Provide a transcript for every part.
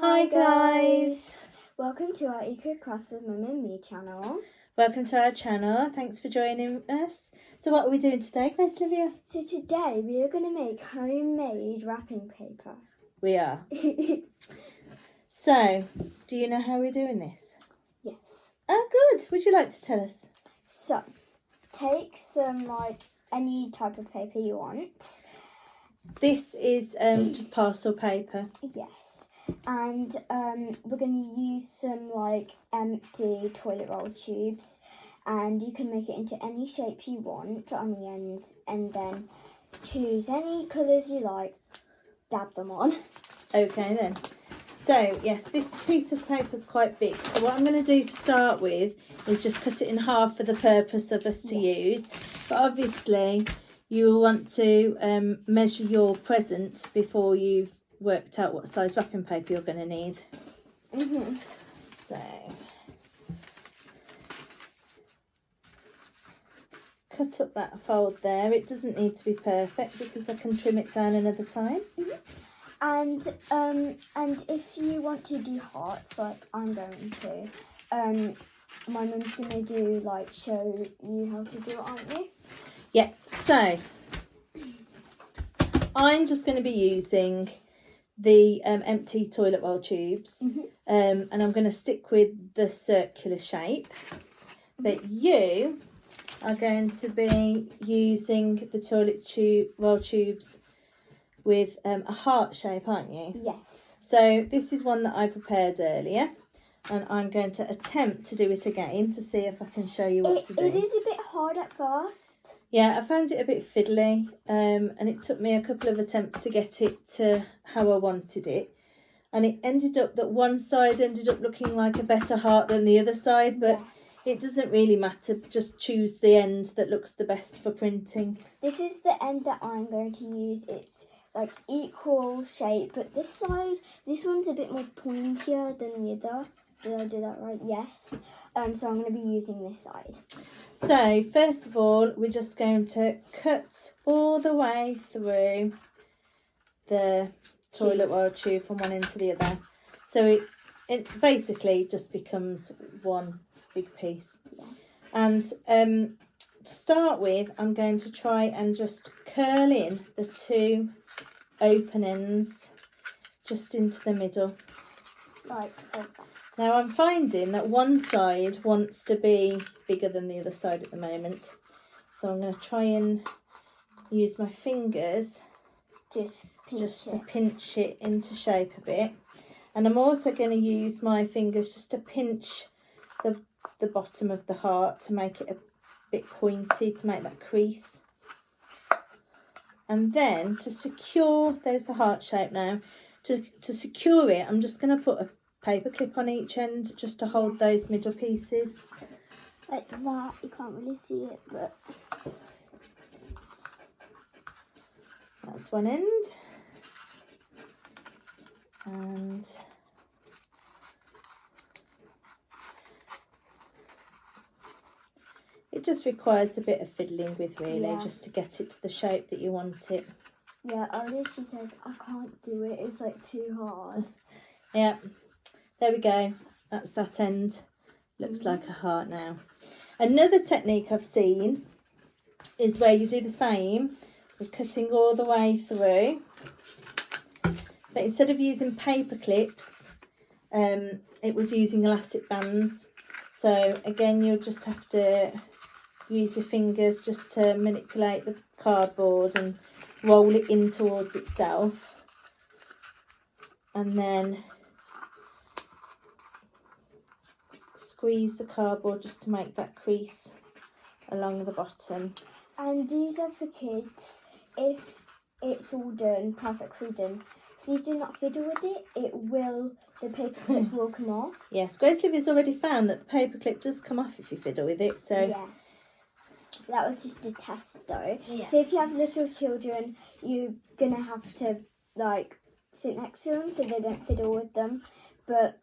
Hi guys! Welcome to our Eco Crafts with Mum and Me channel. Welcome to our channel. Thanks for joining us. So what are we doing today, Grace Olivia? So today we are going to make homemade wrapping paper. We are. So, do you know how we're doing this? Yes. Oh, good. Would you like to tell us? So, take some any type of paper you want. This is just parcel paper. Yes. And we're going to use some empty toilet roll tubes, and you can make it into any shape you want on the ends, and then choose any colours you like, dab them on. Okay then. So yes, this piece of paper is quite big. So what I'm going to do to start with is just cut it in half for the purpose of us to use. But obviously you will want to measure your present before you've worked out what size wrapping paper you're going to need. So let's cut up that fold there. It doesn't need to be perfect because I can trim it down another time. And if you want to do hearts, like I'm going to, my mum's gonna do show you how to do it, aren't you? Yeah. So I'm just going to be using the empty toilet roll tubes, and I'm going to stick with the circular shape. But you are going to be using the toilet roll tubes with a heart shape, aren't you? Yes. So this is one that I prepared earlier, and I'm going to attempt to do it again to see if I can show you what to do. It is a bit hard at first. Yeah, I found it a bit fiddly, and it took me a couple of attempts to get it to how I wanted it. And it ended up that one side ended up looking like a better heart than the other side, but it doesn't really matter. Just choose the end that looks the best for printing. This is the end that I'm going to use. It's equal shape, but this one's a bit more pointier than the other. Did I do that right? Yes. So I'm going to be using this side. So first of all, we're just going to cut all the way through the toilet roll tube from one end to the other. So it basically just becomes one big piece. Yeah. And to start with, I'm going to try and just curl in the two open ends just into the middle. Like that. Now I'm finding that one side wants to be bigger than the other side at the moment. So I'm going to try and use my fingers just to pinch it into shape a bit. And I'm also going to use my fingers just to pinch the bottom of the heart to make it a bit pointy, to make that crease. And then to secure, there's the heart shape now, to secure it, I'm just going to put a paper clip on each end just to hold those middle pieces. Like that, you can't really see it, but that's one end. And it just requires a bit of fiddling with, really, just to get it to the shape that you want it. Yeah, Alicia says, I can't do it, it's too hard. Yeah, there we go. That's that end. Looks like a heart now. Another technique I've seen is where you do the same with cutting all the way through. But instead of using paper clips, it was using elastic bands. So again, you'll just have to use your fingers just to manipulate the cardboard and roll it in towards itself. And then squeeze the cardboard just to make that crease along the bottom. And these are for kids. If it's all done, perfectly done, if you do not fiddle with it, the paper clip will come off. Yes, Grace Livy's already found that the paper clip does come off if you fiddle with it. So yes, that was just a test though. Yeah. So if you have little children, you're gonna have to sit next to them so they don't fiddle with them. But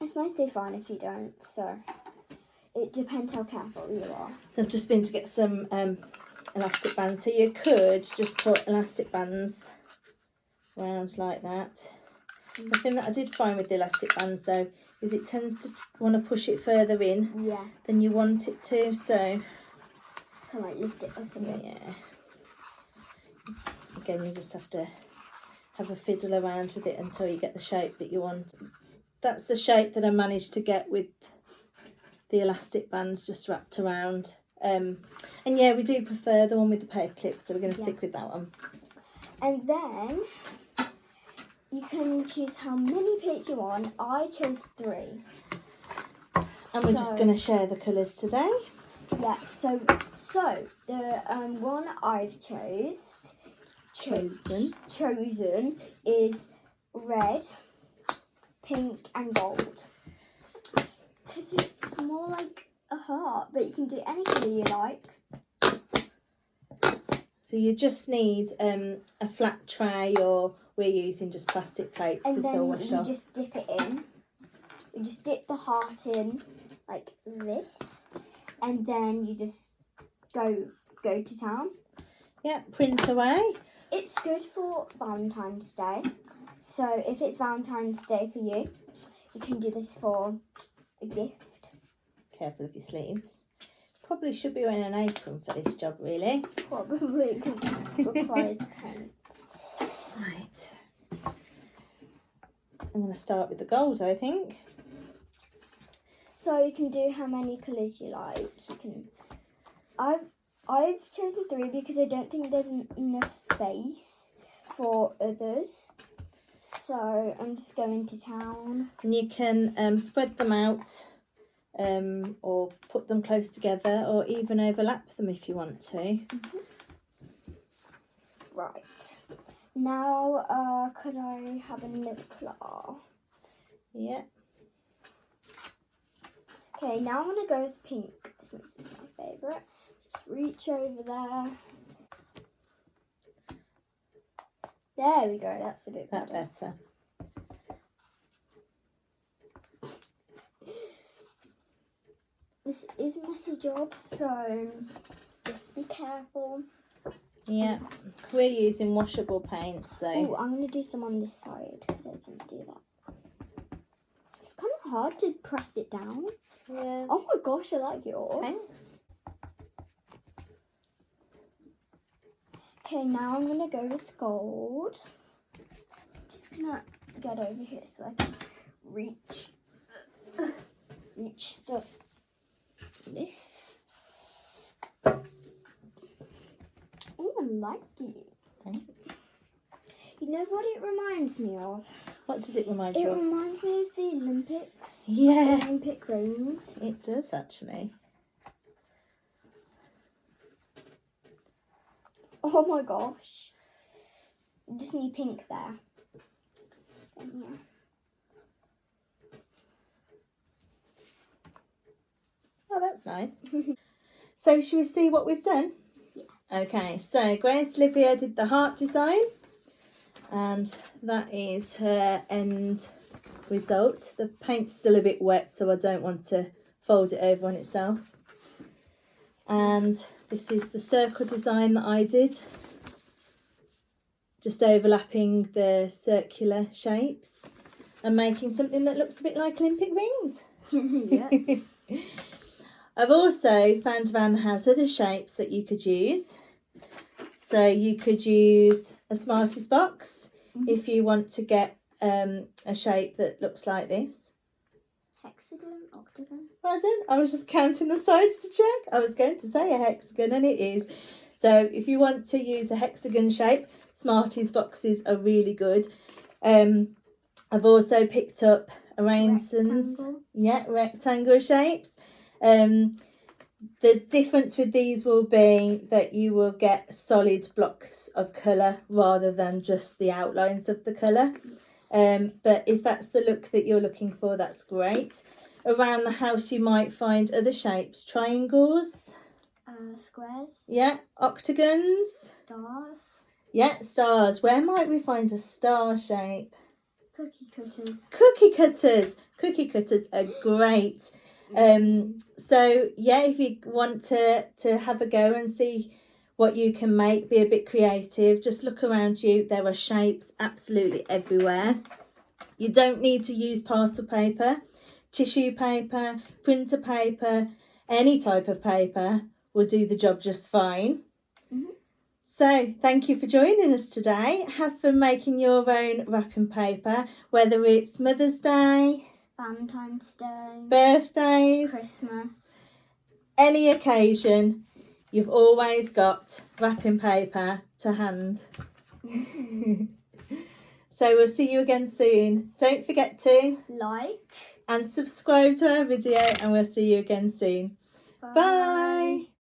it's mostly fine if you don't. So it depends how careful you are. So I've just been to get some elastic bands. So you could just put elastic bands round like that. The thing that I did find with the elastic bands though is it tends to want to push it further in than you want it to, so can like lift it up a bit. Yeah. Again, you just have to have a fiddle around with it until you get the shape that you want. That's the shape that I managed to get with the elastic bands just wrapped around. And yeah, we do prefer the one with the paper clips, so we're going to stick with that one. And then you can choose how many plates you want. I chose 3. And we're just going to share the colours today. Yeah, so the one I've chosen is red, pink and gold. Because it's more like a heart, but you can do any colour you like. So you just need a flat tray, or we're using just plastic plates because they'll wash off. And then you just dip it in. You just dip the heart in like this, and then you just go to town. Yeah, print away. It's good for Valentine's Day. So if it's Valentine's Day for you, you can do this for a gift. Careful of your sleeves. Probably should be wearing an apron for this job, really. Probably, because it requires paint. Right. I'm going to start with the gold, I think. So you can do how many colours you like. You can. I've chosen 3 because I don't think there's enough space for others. So I'm just going to town. And you can spread them out, or put them close together, or even overlap them if you want to. Mm-hmm. Right. Now, could I have another colour? Yeah. Okay, now I'm going to go with pink, since this is my favourite. Just reach over there. There we go, that's a bit better. This is a messy job, so just be careful. Yeah, we're using washable paint, so... Oh, I'm going to do some on this side, because I didn't do that. It's kind of hard to press it down. Yeah. Oh my gosh, I like yours. Thanks. Okay, now I'm going to go with gold. Just going to get over here so I can reach this. Oh, I like it. Thanks. You know what it reminds me of? What does it remind you of? It reminds me of the Olympics. Yeah. The Olympic rings. It does, actually. Oh my gosh. Just need pink there. Then here. Oh, that's nice. So, should we see what we've done? Yeah. Okay, so Grace Olivia did the heart design, and that is her end result. The paint's still a bit wet, so I don't want to fold it over on itself. And this is the circle design that I did, just overlapping the circular shapes and making something that looks a bit like Olympic rings. Yeah. I've also found around the house other shapes that you could use. So you could use a Smarties box if you want to get a shape that looks like this. Hexagon, octagon. Pardon? I was just counting the sides to check. I was going to say a hexagon, and it is. So if you want to use a hexagon shape, Smarties boxes are really good. I've also picked up arrangements. Yeah, rectangle shapes. The difference with these will be that you will get solid blocks of colour rather than just the outlines of the colour. But if that's the look that you're looking for, that's great. Around the house you might find other shapes. Triangles. Squares. Yeah. Octagons. Stars. Yeah, stars. Where might we find a star shape? Cookie cutters. Cookie cutters. Cookie cutters are great. So yeah, if you want to have a go and see what you can make, be a bit creative, just look around you. There are shapes absolutely everywhere. You don't need to use parcel paper, tissue paper, printer paper, any type of paper will do the job just fine. So thank you for joining us today. Have fun making your own wrapping paper, whether it's Mother's Day, Valentine's Day, birthdays, Christmas. Any occasion, you've always got wrapping paper to hand. So we'll see you again soon. Don't forget to Like and subscribe to our video, and we'll see you again soon. Bye.